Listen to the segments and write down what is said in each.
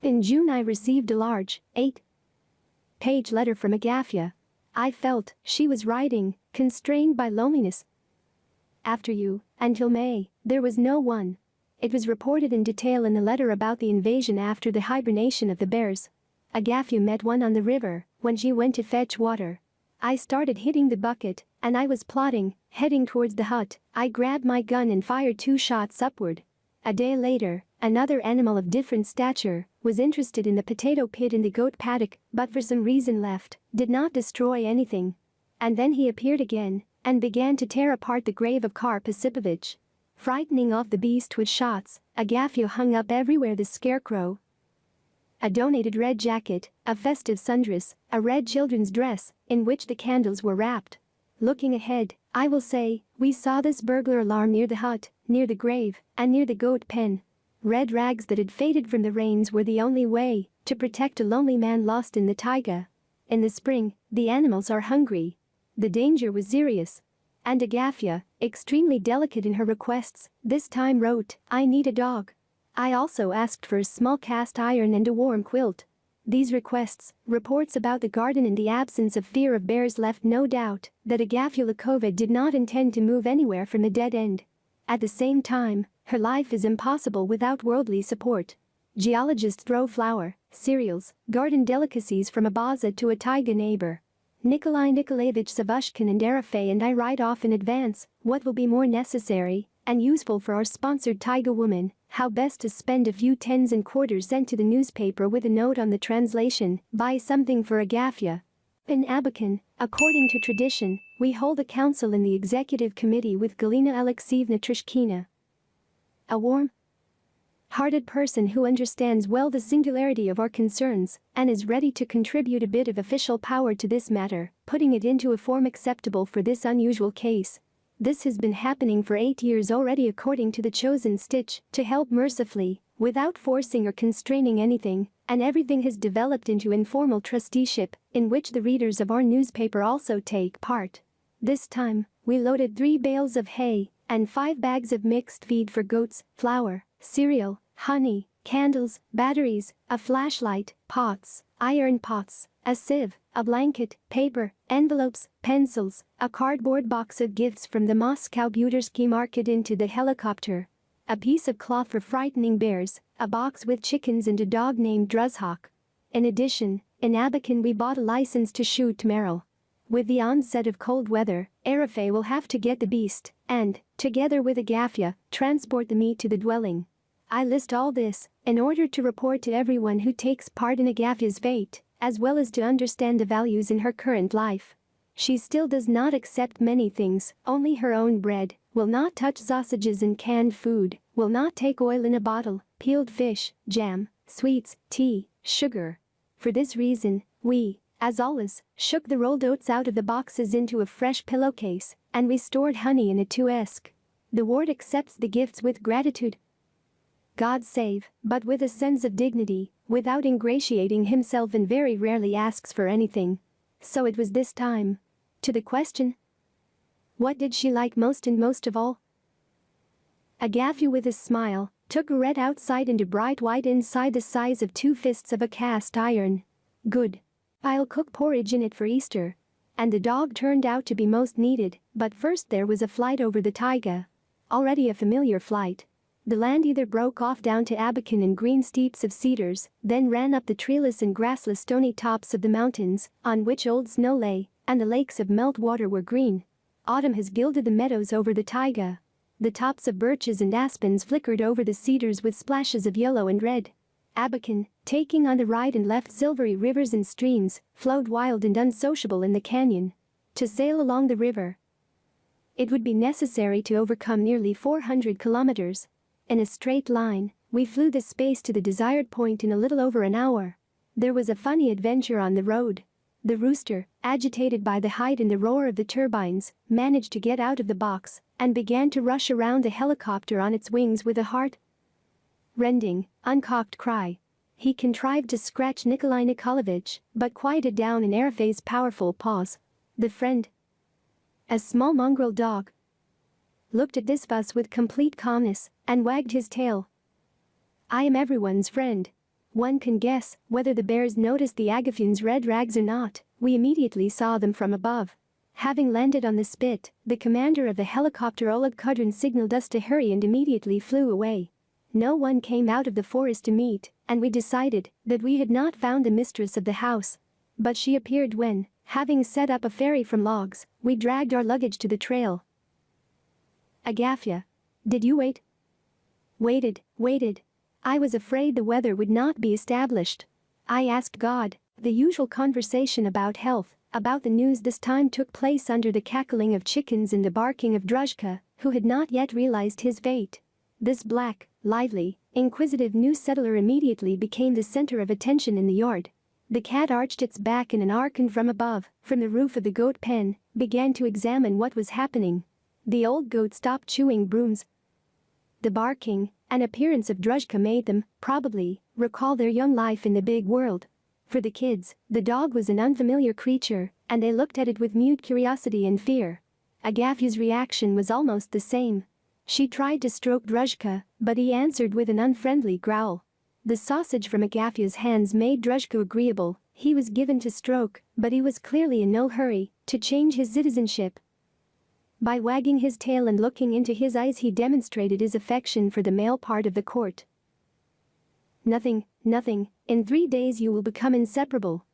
In June I received a large, 8-page letter from Agafya. I felt she was writing, constrained by loneliness. After you, until May, there was no one. It was reported in detail in the letter about the invasion after the hibernation of the bears. Agafya met one on the river when she went to fetch water. I started hitting the bucket, and I was plodding, heading towards the hut. I grabbed my gun and fired 2 shots upward. A day later, another animal of different stature was interested in the potato pit in the goat paddock, but for some reason left, did not destroy anything. And then he appeared again and began to tear apart the grave of Karp Osipovich. Frightening off the beast with shots, Agafya hung up everywhere the scarecrow. A donated red jacket, a festive sundress, a red children's dress, in which the candles were wrapped. Looking ahead, I will say, we saw this burglar alarm near the hut, near the grave, and near the goat pen. Red rags that had faded from the rains were the only way to protect a lonely man lost in the taiga. In the spring, the animals are hungry. The danger was serious. And Agafya, extremely delicate in her requests, this time wrote, I need a dog. I also asked for a small cast iron and a warm quilt. These requests, reports about the garden and the absence of fear of bears left no doubt that Agafya Lykova did not intend to move anywhere from the dead end. At the same time, her life is impossible without worldly support. Geologists throw flour, cereals, garden delicacies from a baza to a taiga neighbor. Nikolai Nikolaevich Savushkin and Agafya and I write off in advance what will be more necessary and useful for our sponsored taiga woman, how best to spend a few tens and quarters sent to the newspaper with a note on the translation, buy something for Agafya. In Abakan, according to tradition, we hold a council in the executive committee with Galina Alexeyevna Trishkina. A warm-hearted person who understands well the singularity of our concerns and is ready to contribute a bit of official power to this matter, putting it into a form acceptable for this unusual case. This has been happening for 8 years already according to the chosen stitch, to help mercifully, without forcing or constraining anything, and everything has developed into informal trusteeship, in which the readers of our newspaper also take part. This time, we loaded 3 bales of hay and 5 bags of mixed feed for goats, flour, cereal, honey, candles, batteries, a flashlight, pots, iron pots, a sieve, a blanket, paper, envelopes, pencils, a cardboard box of gifts from the Moscow Butersky market into the helicopter, a piece of cloth for frightening bears, a box with chickens and a dog named Druzhak. In addition, in Abakan we bought a license to shoot merle. With the onset of cold weather, Agafya will have to get the beast and, together with Agafya, transport the meat to the dwelling. I list all this in order to report to everyone who takes part in Agafya's fate, as well as to understand the values in her current life. She still does not accept many things, only her own bread, will not touch sausages and canned food, will not take oil in a bottle, peeled fish, jam, sweets, tea, sugar. For this reason, we, as always, shook the rolled oats out of the boxes into a fresh pillowcase, and we stored honey in a tuesk. The ward accepts the gifts with gratitude. God save, but with a sense of dignity, without ingratiating himself, and very rarely asks for anything. So it was this time. To the question, what did she like most and most of all? Agafya with a smile, took a red outside and a bright white inside the size of 2 fists of a cast iron. Good. I'll cook porridge in it for Easter. And the dog turned out to be most needed, but first there was a flight over the taiga. Already a familiar flight. The land either broke off down to Abakan and green steeps of cedars, then ran up the treeless and grassless stony tops of the mountains, on which old snow lay, and the lakes of meltwater were green. Autumn has gilded the meadows over the taiga. The tops of birches and aspens flickered over the cedars with splashes of yellow and red. Abakan, taking on the right and left silvery rivers and streams, flowed wild and unsociable in the canyon. To sail along the river, it would be necessary to overcome nearly 400 kilometers. In a straight line, we flew the space to the desired point in a little over an hour. There was a funny adventure on the road. The rooster, agitated by the height and the roar of the turbines, managed to get out of the box and began to rush around the helicopter on its wings with a heart-rending, uncocked cry. He contrived to scratch Nikolai Nikolaevich, but quieted down in Agafya's powerful paws. The friend, a small mongrel dog, looked at this fuss with complete calmness and wagged his tail. I am everyone's friend. One can guess whether the bears noticed the Agafians' red rags or not. We immediately saw them from above. Having landed on the spit, the commander of the helicopter Oleg Kudrin signaled us to hurry and immediately flew away. No one came out of the forest to meet, and we decided that we had not found the mistress of the house. But she appeared when, having set up a ferry from logs, we dragged our luggage to the trail. Agafya. Did you wait? Waited. I was afraid the weather would not be established. I asked God. The usual conversation about health, about the news this time took place under the cackling of chickens and the barking of Druzhka, who had not yet realized his fate. This black, lively, inquisitive new settler immediately became the center of attention in the yard. The cat arched its back in an arc and from above, from the roof of the goat pen, began to examine what was happening. The old goat stopped chewing brooms. The barking and appearance of Druzhka made them, probably, recall their young life in the big world. For the kids, the dog was an unfamiliar creature, and they looked at it with mute curiosity and fear. Agafya's reaction was almost the same. She tried to stroke Druzhka, but he answered with an unfriendly growl. The sausage from Agafya's hands made Druzhka agreeable. He was given to stroke, but he was clearly in no hurry to change his citizenship. By wagging his tail and looking into his eyes, he demonstrated his affection for the male part of the court. Nothing. In 3 days you will become inseparable,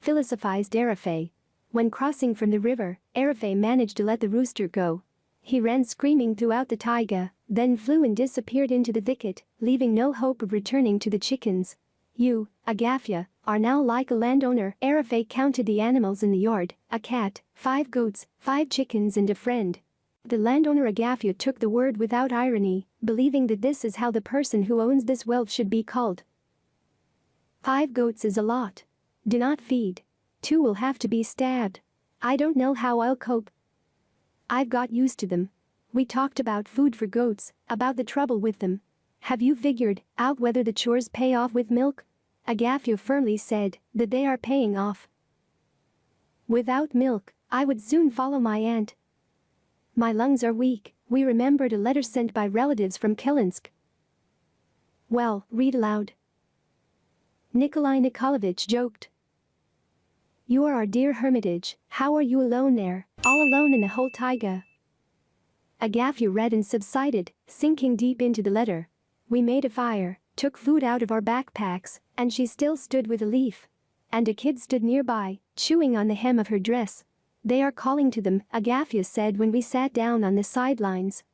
philosophized Agafya. When crossing from the river, Agafya managed to let the rooster go. He ran screaming throughout the taiga, then flew and disappeared into the thicket, leaving no hope of returning to the chickens. You, Agafya, are now like a landowner. Agafya counted the animals in the yard, a cat, 5 goats, 5 chickens and a friend. The landowner Agafya took the word without irony, believing that this is how the person who owns this wealth should be called. 5 goats is a lot. Do not feed. 2 will have to be stabbed. I don't know how I'll cope. I've got used to them. We talked about food for goats, about the trouble with them. Have you figured out whether the chores pay off with milk? Agafya firmly said that they are paying off. Without milk, I would soon follow my aunt. My lungs are weak. We remembered a letter sent by relatives from Kilinsk. Well, read aloud. Nikolai Nikolaevich joked. You are our dear hermitage. How are you alone there, all alone in the whole taiga? Agafya read and subsided, sinking deep into the letter. We made a fire, took food out of our backpacks, and she still stood with a leaf. And a kid stood nearby, chewing on the hem of her dress. They are calling to them, Agafya said when we sat down on the sidelines.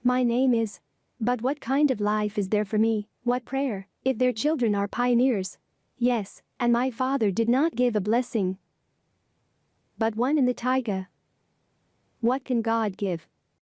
My name is. But what kind of life is there for me, what prayer, if their children are pioneers? Yes, and my father did not give a blessing, but one in the taiga. What can God give?